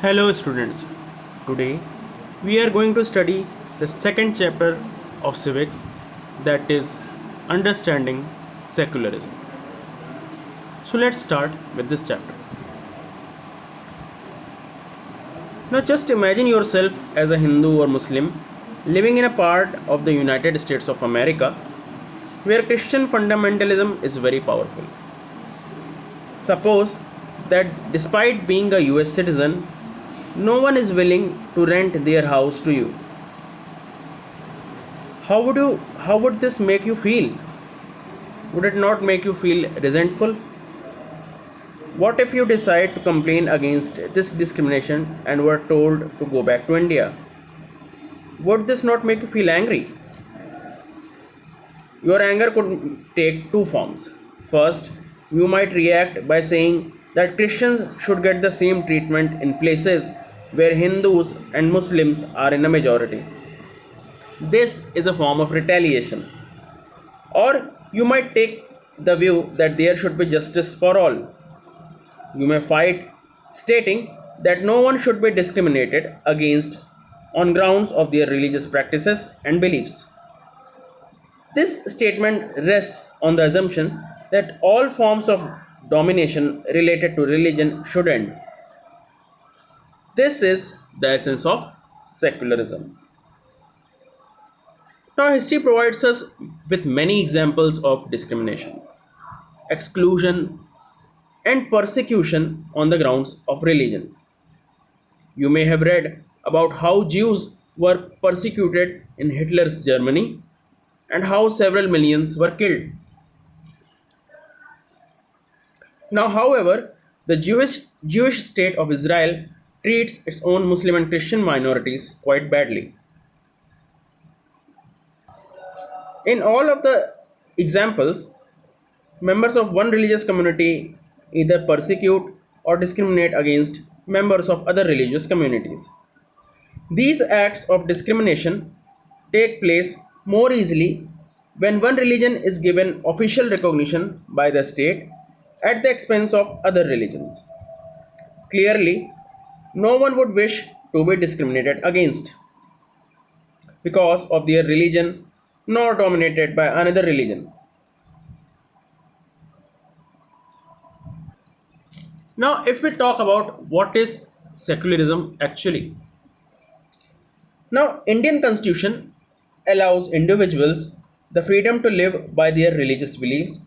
Hello students, today we are going to study the second chapter of civics, that is understanding secularism. So let's start with this chapter. Now just imagine yourself as a Hindu or Muslim living in a part of the United States of America where Christian fundamentalism is very powerful. Suppose that despite being a US citizen, no one is willing to rent their house to you. How would this make you feel? Would it not make you feel resentful? What if you decide to complain against this discrimination and were told to go back to India? Would this not make you feel angry? Your anger could take two forms. First, you might react by saying that Christians should get the same treatment in places where Hindus and Muslims are in a majority. This is a form of retaliation. Or you might take the view that there should be justice for all. You may fight, stating that no one should be discriminated against on grounds of their religious practices and beliefs. This statement rests on the assumption that all forms of domination related to religion should end. This is the essence of secularism. Now, history provides us with many examples of discrimination, exclusion, and persecution on the grounds of religion. You may have read about how Jews were persecuted in Hitler's Germany and how several millions were killed. Now, however, the Jewish state of Israel treats its own Muslim and Christian minorities quite badly. In all of the examples, members of one religious community either persecute or discriminate against members of other religious communities. These acts of discrimination take place more easily when one religion is given official recognition by the state at the expense of other religions. Clearly, no one would wish to be discriminated against because of their religion nor dominated by another religion. Now, if we talk about what is secularism actually, now Indian Constitution allows individuals the freedom to live by their religious beliefs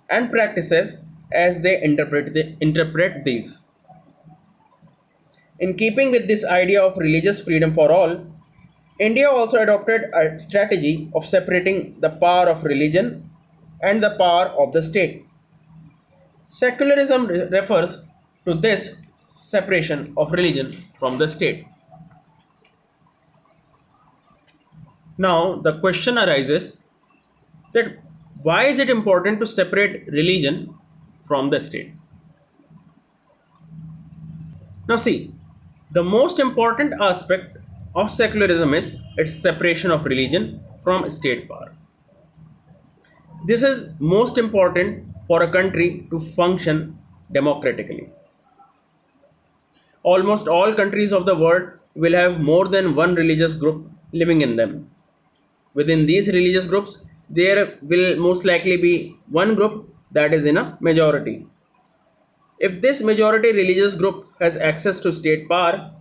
and practices as they interpret these. In keeping with this idea of religious freedom for all, India also adopted a strategy of separating the power of religion and the power of the state. Secularism refers to this separation of religion from the state. Now, the question arises that why is it important to separate religion from the state? Now, see, the most important aspect of secularism is its separation of religion from state power. This is most important for a country to function democratically. Almost all countries of the world will have more than one religious group living in them. Within these religious groups, there will most likely be one group that is in a majority. If this majority religious group has access to state power,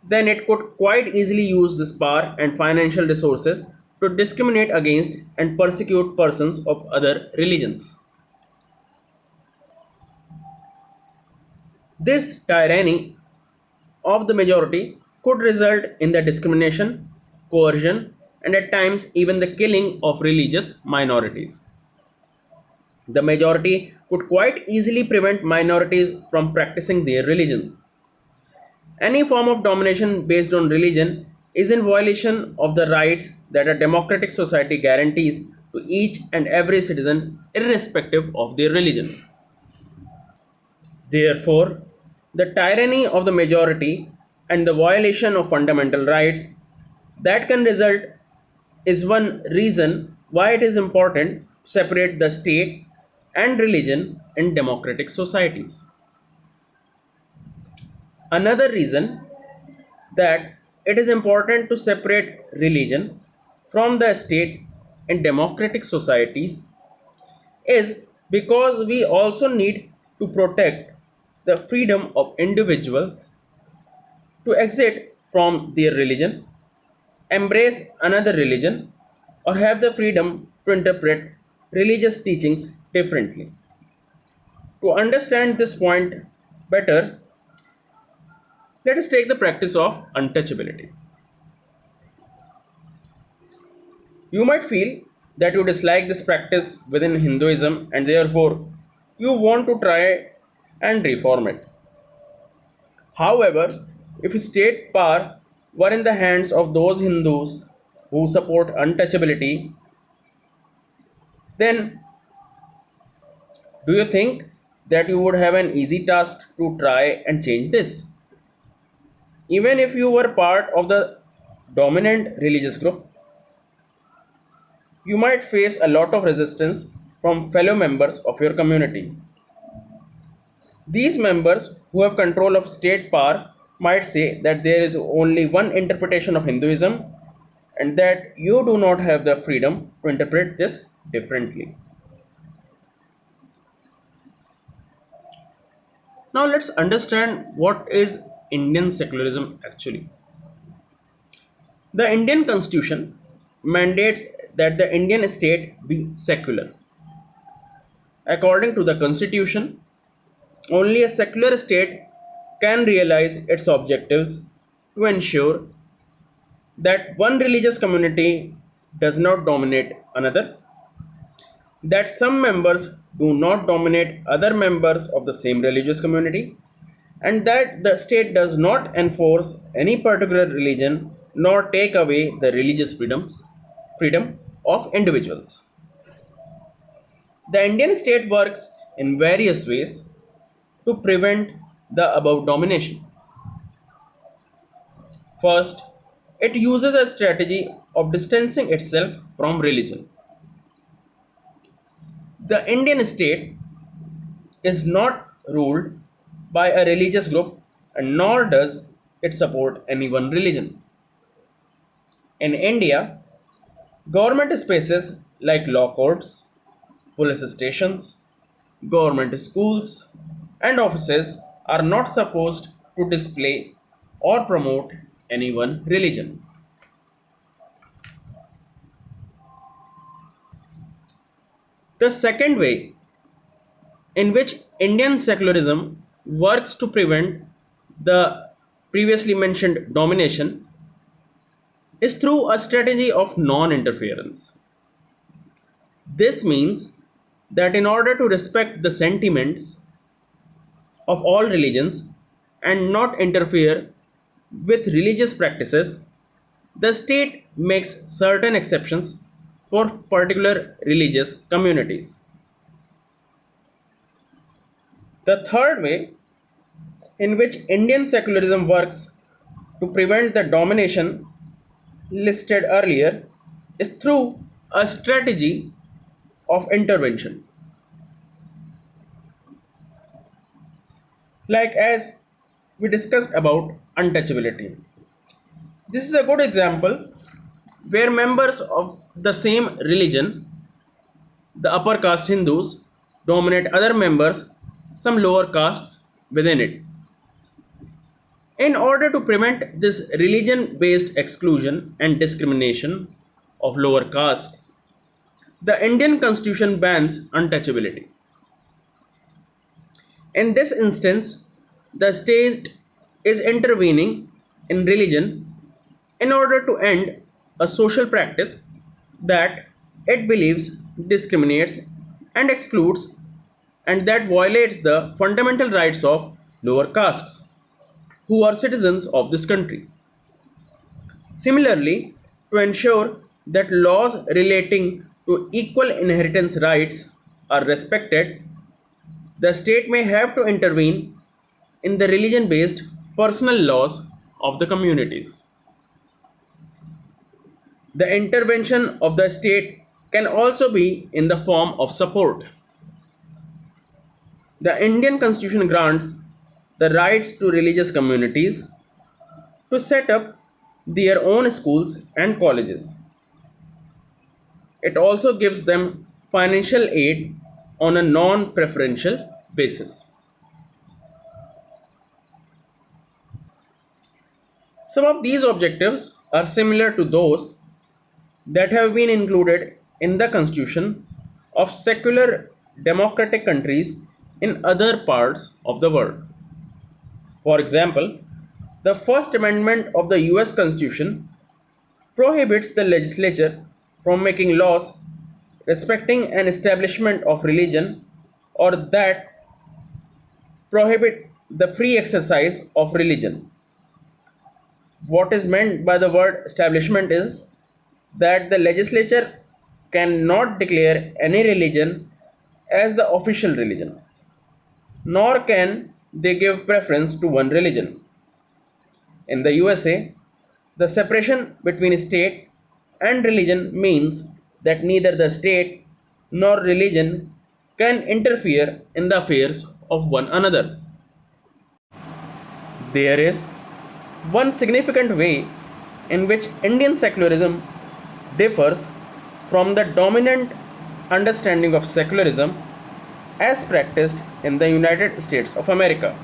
then it could quite easily use this power and financial resources to discriminate against and persecute persons of other religions. This tyranny of the majority could result in the discrimination, coercion, and at times even the killing of religious minorities. The majority could quite easily prevent minorities from practicing their religions. Any form of domination based on religion is in violation of the rights that a democratic society guarantees to each and every citizen, irrespective of their religion. Therefore, the tyranny of the majority and the violation of fundamental rights that can result is one reason why it is important to separate the state and religion in democratic societies. Another reason that it is important to separate religion from the state in democratic societies is because we also need to protect the freedom of individuals to exit from their religion, embrace another religion, or have the freedom to interpret religious teachings differently. To understand this point better, let us take the practice of untouchability. You might feel that you dislike this practice within Hinduism and therefore you want to try and reform it. However, if state power were in the hands of those Hindus who support untouchability, then do you think that you would have an easy task to try and change this? Even if you were part of the dominant religious group, you might face a lot of resistance from fellow members of your community. These members who have control of state power might say that there is only one interpretation of Hinduism and that you do not have the freedom to interpret this differently. Now let's understand what is Indian secularism actually. The Indian constitution mandates that the Indian state be secular. According to the constitution, only a secular state can realize its objectives to ensure that one religious community does not dominate another, that some members do not dominate other members of the same religious community, and that the state does not enforce any particular religion nor take away the religious freedom of individuals. The Indian state works in various ways to prevent the above domination. First, it uses a strategy of distancing itself from religion. The Indian state is not ruled by a religious group and nor does it support any one religion. In India, government spaces like law courts, police stations, government schools, and offices are not supposed to display or promote any one religion. The second way in which Indian secularism works to prevent the previously mentioned domination is through a strategy of non interference. This means that in order to respect the sentiments of all religions and not interfere with religious practices, the state makes certain exceptions for particular religious communities. The third way in which Indian secularism works to prevent the domination listed earlier is through a strategy of intervention. Like as we discussed about untouchability. This is a good example where members of the same religion, the upper caste Hindus, dominate other members, some lower castes within it. In order to prevent this religion based exclusion and discrimination of lower castes, the Indian constitution bans untouchability. In this instance, the state is intervening in religion in order to end a social practice that it believes discriminates and excludes and that violates the fundamental rights of lower castes who are citizens of this country. Similarly, to ensure that laws relating to equal inheritance rights are respected, the state may have to intervene in the religion based personal laws of the communities. The intervention of the state can also be in the form of support. The Indian constitution grants the rights to religious communities to set up their own schools and colleges. It also gives them financial aid on a non preferential basis. Some of these objectives are similar to those that have been included in the constitution of secular democratic countries in other parts of the world. For example, the First Amendment of the US Constitution prohibits the legislature from making laws respecting an establishment of religion or that prohibit the free exercise of religion. What is meant by the word establishment is that the legislature cannot declare any religion as the official religion, nor can they give preference to one religion. In the USA, the separation between state and religion means that neither the state nor religion can interfere in the affairs of one another. There is one significant way in which Indian secularism differs from the dominant understanding of secularism as practiced in the United States of America.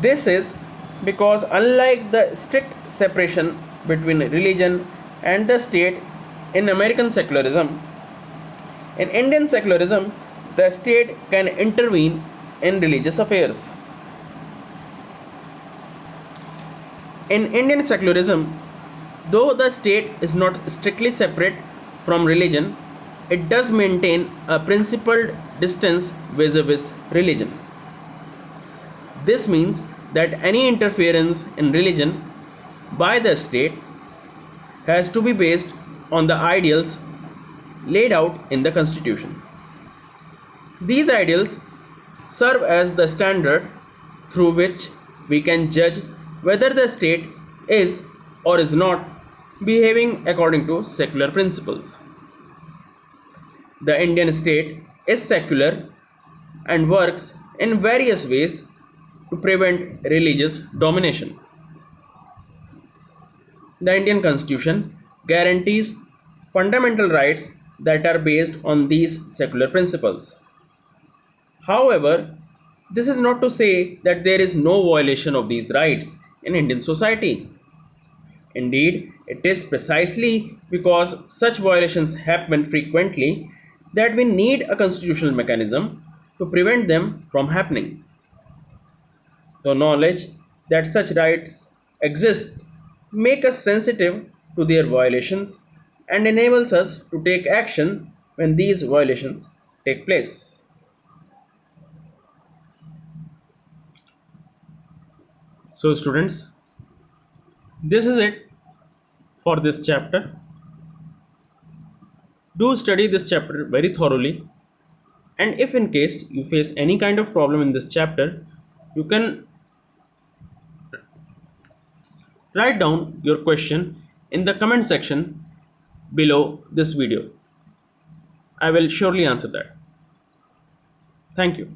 This is because, unlike the strict separation between religion and the state in American secularism, in Indian secularism, the state can intervene in religious affairs. In Indian secularism, though the state is not strictly separate from religion, it does maintain a principled distance vis-a-vis religion. This means that any interference in religion by the state has to be based on the ideals laid out in the Constitution. These ideals serve as the standard through which we can judge whether the state is or is not behaving according to secular principles. The Indian state is secular and works in various ways to prevent religious domination. The Indian Constitution guarantees fundamental rights that are based on these secular principles. However, this is not to say that there is no violation of these rights in Indian society. Indeed, it is precisely because such violations happen frequently that we need a constitutional mechanism to prevent them from happening. The knowledge that such rights exist make us sensitive to their violations and enables us to take action when these violations take place. So students, this is it for this chapter. Do study this chapter very thoroughly, and if in case you face any kind of problem in this chapter, you can write down your question in the comment section below this video. I will surely answer that. Thank you.